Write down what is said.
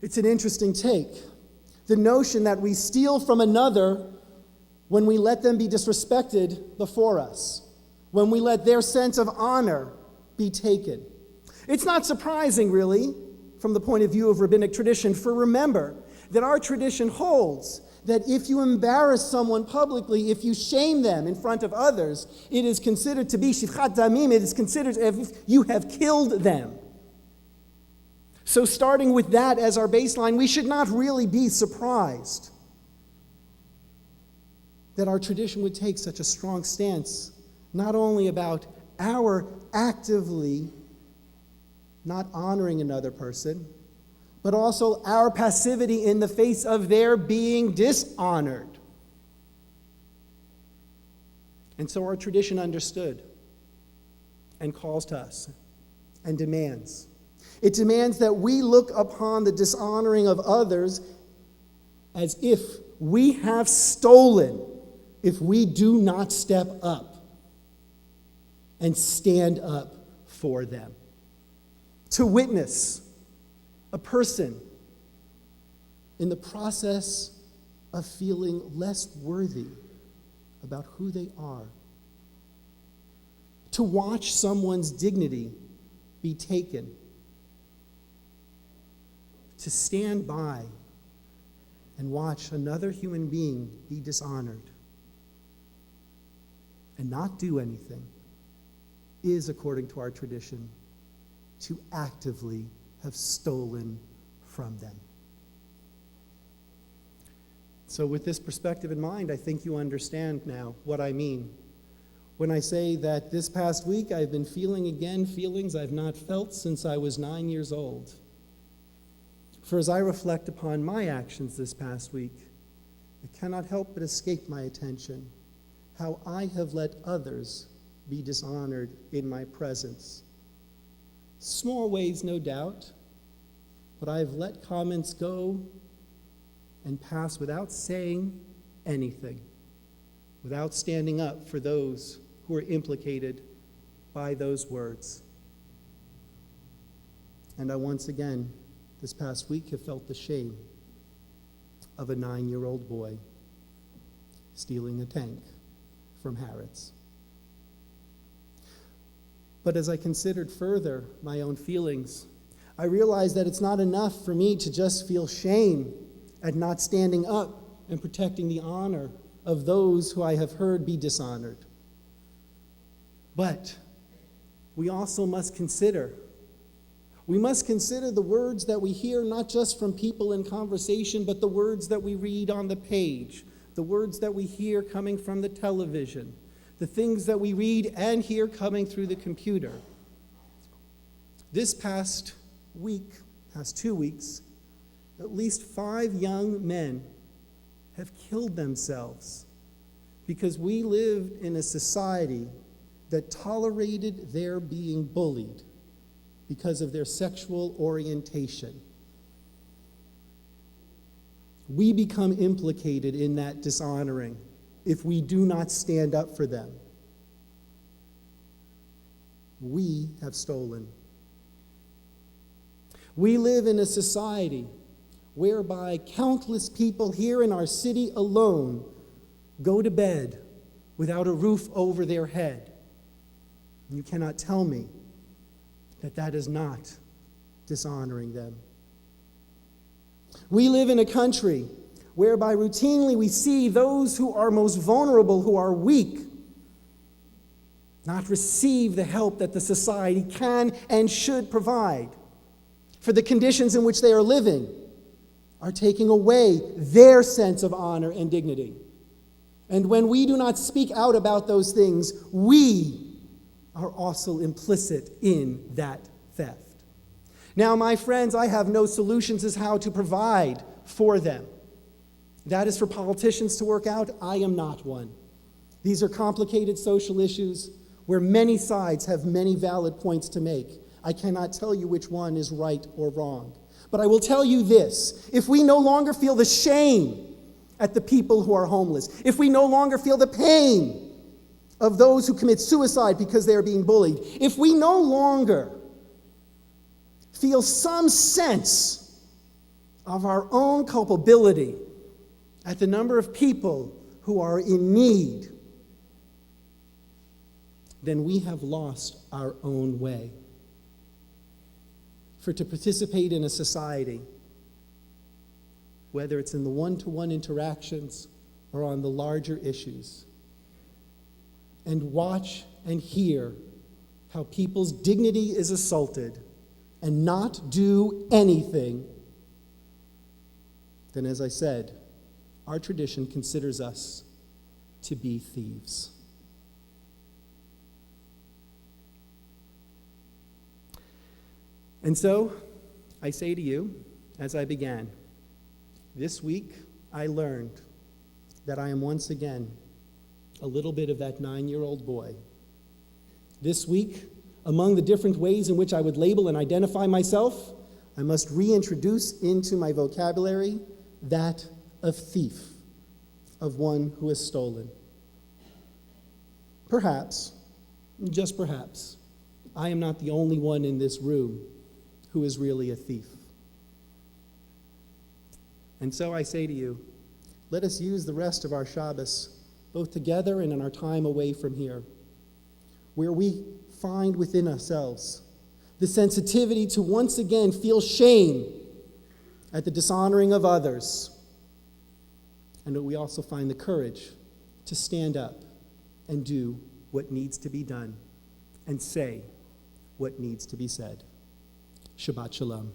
It's an interesting take. The notion that we steal from another when we let them be disrespected before us, when we let their sense of honor be taken. It's not surprising, really, from the point of view of rabbinic tradition, for remember that our tradition holds that if you embarrass someone publicly, if you shame them in front of others, it is considered to be shifchat damim, it is considered as if you have killed them. So starting with that as our baseline, we should not really be surprised that our tradition would take such a strong stance, not only about our actively not honoring another person, but also our passivity in the face of their being dishonored. And so our tradition understood and calls to us and demands. It demands that we look upon the dishonoring of others as if we have stolen if we do not step up and stand up for them. To witness a person in the process of feeling less worthy about who they are. To watch someone's dignity be taken. To stand by and watch another human being be dishonored and not do anything is, according to our tradition, to actively have stolen from them. So with this perspective in mind, I think you understand now what I mean when I say that this past week I've been feeling again feelings I've not felt since I was 9 years old. For as I reflect upon my actions this past week, it cannot help but escape my attention how I have let others be dishonored in my presence. Small ways, no doubt, but I have let comments go and pass without saying anything, without standing up for those who are implicated by those words. And I once again, this past week, have felt the shame of a 9-year-old boy stealing a tank from Harrods. But as I considered further my own feelings, I realized that it's not enough for me to just feel shame at not standing up and protecting the honor of those who I have heard be dishonored. But we also must consider the words that we hear, not just from people in conversation, but the words that we read on the page, the words that we hear coming from the television, the things that we read and hear coming through the computer. This past 2 weeks, at least 5 young men have killed themselves because we lived in a society that tolerated their being bullied because of their sexual orientation. We become implicated in that dishonoring if we do not stand up for them. We have stolen. We live in a society whereby countless people here in our city alone go to bed without a roof over their head. You cannot tell me that that is not dishonoring them. We live in a country whereby routinely we see those who are most vulnerable, who are weak, not receive the help that the society can and should provide. For the conditions in which they are living are taking away their sense of honor and dignity. And when we do not speak out about those things, we are also implicit in that theft. Now, my friends, I have no solutions as how to provide for them. That is for politicians to work out. I am not one. These are complicated social issues where many sides have many valid points to make. I cannot tell you which one is right or wrong. But I will tell you this: if we no longer feel the shame at the people who are homeless, if we no longer feel the pain of those who commit suicide because they are being bullied, if we no longer feel some sense of our own culpability at the number of people who are in need, then we have lost our own way. For to participate in a society, whether it's in the one-to-one interactions or on the larger issues, and watch and hear how people's dignity is assaulted and not do anything, then, as I said, our tradition considers us to be thieves. And so, I say to you, as I began, this week I learned that I am once again a little bit of that 9-year-old boy. This week, among the different ways in which I would label and identify myself, I must reintroduce into my vocabulary that of thief, of one who has stolen. Perhaps, just perhaps, I am not the only one in this room who is really a thief. And so I say to you, let us use the rest of our Shabbos, both together and in our time away from here, where we find within ourselves the sensitivity to once again feel shame at the dishonoring of others, and that we also find the courage to stand up and do what needs to be done and say what needs to be said. Shabbat Shalom.